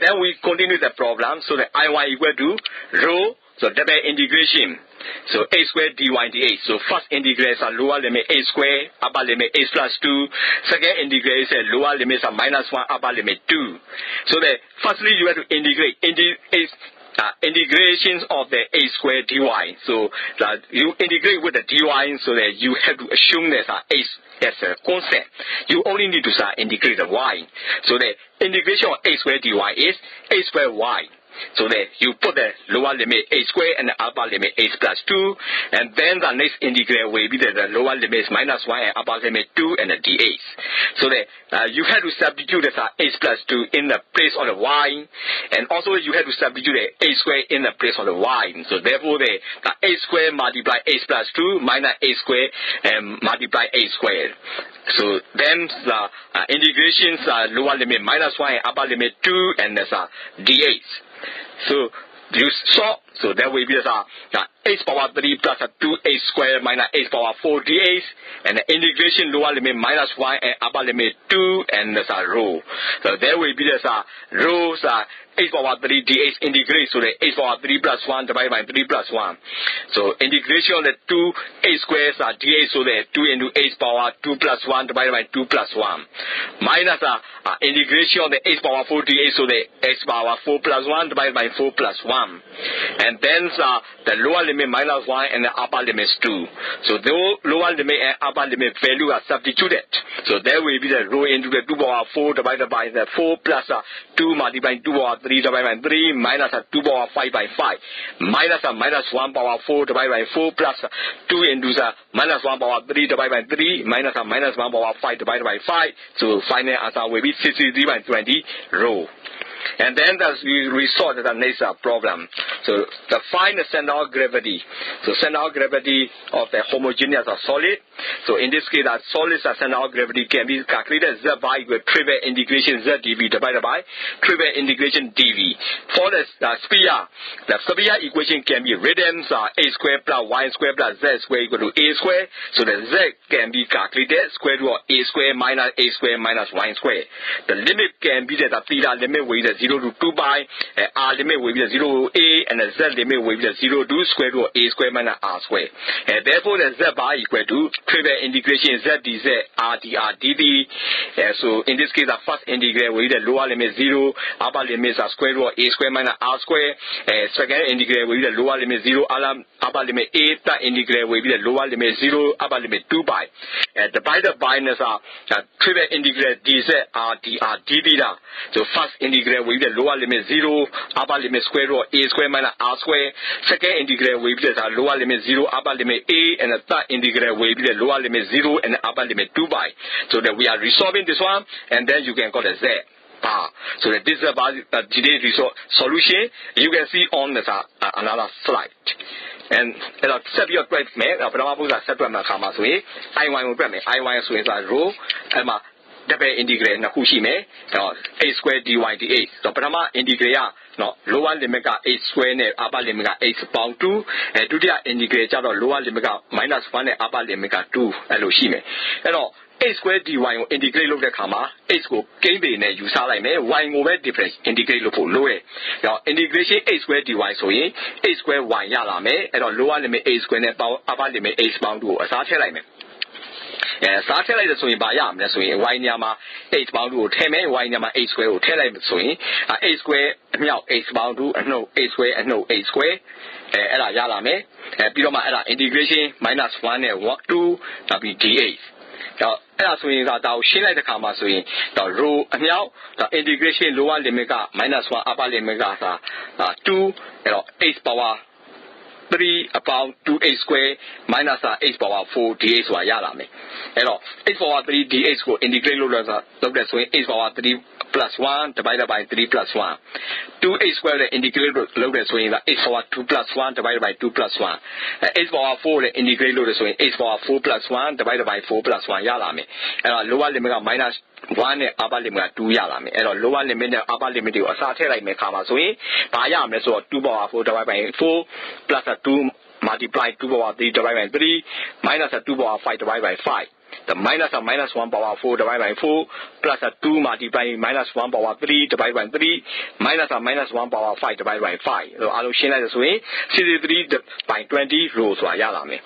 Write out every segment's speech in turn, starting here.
Then we continue the problem. So the I1 equal to rho, so double integration. So a squared dy dx. So first integral is a lower limit a squared, upper limit a plus 2. Second integral is a lower limit is a minus 1, upper limit 2. So the firstly you have to integrate integrations of the a squared dy. So you integrate with the dy so that you have to assume there's a as a constant. You only need to integrate the y. So the integration of a squared dy is a squared y. So that you put the lower limit a squared and the upper limit a plus 2, and then the next integral will be the lower limit is minus 1 and upper limit 2 and the dx. So that you have to substitute the a plus 2 in the place of the y, and also you have to substitute the a squared in the place of the y. So therefore the a squared multiply a plus 2 minus a squared and multiply a squared. So then the integrations are lower limit minus 1 and upper limit 2 and there's a dx. So you solve, so that will be h power 3 plus 2h squared minus h power 4 dx, and the integration lower limit minus 1 and upper limit 2 and there's a rho. So there will be rho h power 3 dx integrate, so the h power 3 plus 1 divided by 3 plus 1. So integration of the 2h squared dx, so the 2 into h power 2 plus 1 divided by 2 plus 1. Minus integration of the h power 4 dx, so the h power 4 plus 1 divided by 4 plus 1. And then the lower limit minus 1 and the upper limit is 2. So the lower limit and upper limit value are substituted. So there will be the rho into the 2 power 4 divided by the 4 plus 2 multiplied 2 power 3 divided by 3 minus 2 power 5 by 5 minus minus 1 power 4 divided by 4 plus 2 into the minus 1 power 3 divided by 3 minus minus 1 power 5 divided by 5. So final answer will be 63 by 20 rho. And then we solve the next problem. So the find the center of gravity. So center of gravity of the homogeneous solid. So in this case, that solid center of gravity can be calculated z by equal trivial integration z dv divided by trivial integration dv. For the sphere equation can be written a squared plus y squared plus z squared equal to a squared. So the z can be calculated square root of a squared minus a squared minus y squared. The limit can be that the theta limit will be 0 to 2 pi, r limit will be 0 to a, and the z limit will be 0 to square root of a squared minus r squared. And therefore the z bar equal to trivial integration z dz r dr dt. So in this case the first integral will be the lower limit 0, upper limit is square root of a squared minus r squared. Second integral will be the lower limit 0, upper limit a. Third integral will be the lower limit 0, upper limit 2 pi. Divided by trivial integral dz r dr dt. So first integral will be the lower limit 0, upper limit square root of a squared minus r squared. Second integral will be the lower limit 0, upper limit a, and the third integral will be the lower limit 0 and the upper limit 2 pi. So that we are resolving this one, and then you can call the z. So that this is about today's solution. You can see on this another slide. And set your right man, but I'm going to set my camera. So I want to I1 so it's a rho. Double integrate na kushime a squared dy dx. So pratama integrate lower limit a squared ne upper limit h pound 2 and dutiya integrate ကျတော့ lower limit minus 1 နဲ့ upper limit 2အဲ့လိုရှိမယ်အဲ့တော့ a squared dy ကို integrate လုပ်တဲ့အခါမှာ h ကိုကိန်းပေနဲ့ယူဆလိုက်မယ် y ကိုပဲ difference integrate လုပ်ဖို့လိုတယ်။အဲ့တော့ integration a squared dy ဆိုရင် a squared y ရလာမယ်အဲ့တော့ lower limit a squared နဲ့ upper limit h pound 2ကိုအစားထည့်လိုက်မယ်စားထည့်လိုက်တဲ့ဆိုရင်ဘာရမလဲဆိုရင် y ညမှာ h pound 2ကိုထည့်မယ် y ညမှာ h square ကိုထည့်လိုက်ဆိုရင် h square အမြောက် h pound 2အနှုတ် h square အနှုတ် h square အဲ့ဒါရလာမယ်ပြီးတော့မှအဲ့ဒါ integration minus 1နဲ့ 2နောက်ပြီး dh တော့အဲ့ဒါဆိုရင်ဒါကိုရှင်းလိုက်တဲ့ခါမှာဆိုရင်တော့ rho အမြောက် integration lower limit က minus 1 upper limit က2အဲ့တော့ h power 3 about 2h square minus h power 4 dh ဆိုတာရလာမယ်အဲ့တော့ h power 3 dh ကို integrate လုပ်တဲ့ဆိုရင် h power 3 plus 1 divided by 3 plus 1 2h square နဲ့ integrate လုပ်တဲ့ဆိုရင် h power 2 plus 1 divided by 2 plus 1 h power 4 နဲ့ integrate လုပ်တဲ့ဆိုရင် h power 4 plus 1 divided by 4 plus 1 ရလာမယ်အဲ့တော့ lower limit က minus 1 နဲ့ upper limit က2ရလာမယ်အဲ့တော့ lower limit နဲ့ upper limit တွေကိုအစားထည့်လိုက်မယ်ခါမှာဆိုရင်ဘာရမလဲဆိုတော့ 2 power 4 divided by 4 plus 2 multiply 2 power 3 divided by 3 minus 2 power 5 divided by 5 the minus of minus 1 power 4 divided by 4 plus a 2 multiplied minus 1 power 3 divided by 3 minus of minus 1 power 5 divided by 5 so I will share this way 63 by 20 rows ဆိုရလာမယ်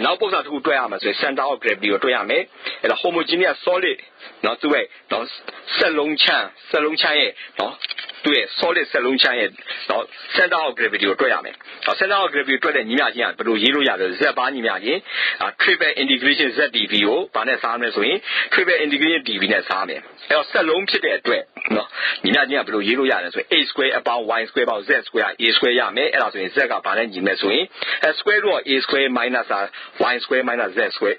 နောက်ပုံစံတစ်ခုတွဲရမှာဆိုရင် center of gravity ကိုတွဲရမယ်အဲ့ဒါ homogeneous solid နော်သူ့ရဲ့နော်ဆက်လုံးချမ်းရဲ့နော်သူ့ရဲ့ solid ဆက်လုံးချမ်းရဲ့နော် center of gravity ကိုတွဲရမယ်center of gravity တွဲတဲ့ညီမျှချင်းကဘယ်လိုရေးလို့ရလဲ z ဘာညီမျှချင်းtriple integration z dv ကိုဘာနဲ့စားမလဲဆိုရင် triple integration dv နဲ့စားမယ်အဲ့တော့ဆက်လုံးဖြစ်တဲ့အတွက်နော်ညီမျှချင်းကဘယ်လိုရေးလို့ရလဲဆိုရင် a square အပေါင်း y square ပေါင်း z square a square ရမယ်အဲ့ဒါဆိုရင် z ကဘာနဲ့ညီမယ်ဆိုရင် square root of a square minus y square minus z square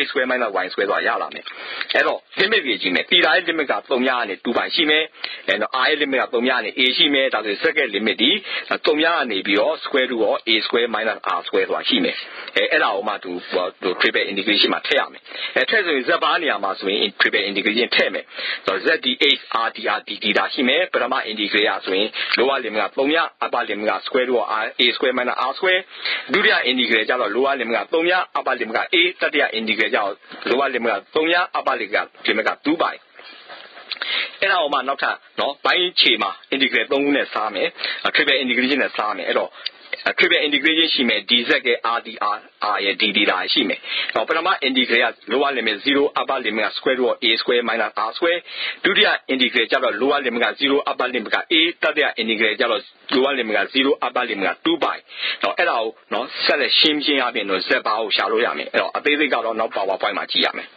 a square minus y square ဆိုတာရလာမယ်အဲ့တော့ limit ကြီးကြီးမယ် theta ရဲ့ limit က3ကနေ2ပိုင်းရှိမယ်အဲ့တော့ r ရဲ့ limit က3ကနေ a ရှိမယ်ဒါဆို z ရဲ့ limit ဒီ3ကနေပြီးတော့ square root of a square minus r square ဆိုတာရှိမယ်အဲ့ဒါကိုမှသူ triple integration မှာထည့်ရမယ်ထည့်ဆိုရင် z ဘာနေရာမှာဆိုရင် triple integration ထည့်မယ်ဆိုတော့ z dh r dr d theta ရှိမယ်ပထမ integrator ဆိုရင် lower limit က3 upper limit က square root of a square minus r square ဒုတိယ integrator ကျတော့ lower limit က3 upper limit က a တတိယ integrator ကြောင့် lower limit က3 upper limit က 2 by အဲ့ဒါဟိုမှာနောက်ထပ်နော်ဘိုင်းခြေမှာ integrate 3ခုနဲ့စားမယ် triple integration နဲ့စားမယ်အဲ့တော့ triple integration ရှိမယ် dz ရဲ့ rdr r ရဲ့ d theta ရှိမယ်တော့ပထမ integrate က lower limit 0 upper limit က square root of a square minus r square ဒုတိယ integrate ကျတော့ lower limit က0 upper limit က a တတိယ integrate ကျတော့ lower limit က0 upper limit က2 by တော့အဲ့ဒါကိုနော်ဆက်လက်ရှင်းအပြင်တော့ z ဘာကိုရှာလို့ရမယ်အဲ့တော့အသေးစိတ်ကတော့နောက် PowerPoint မှာကြည့်ရမယ်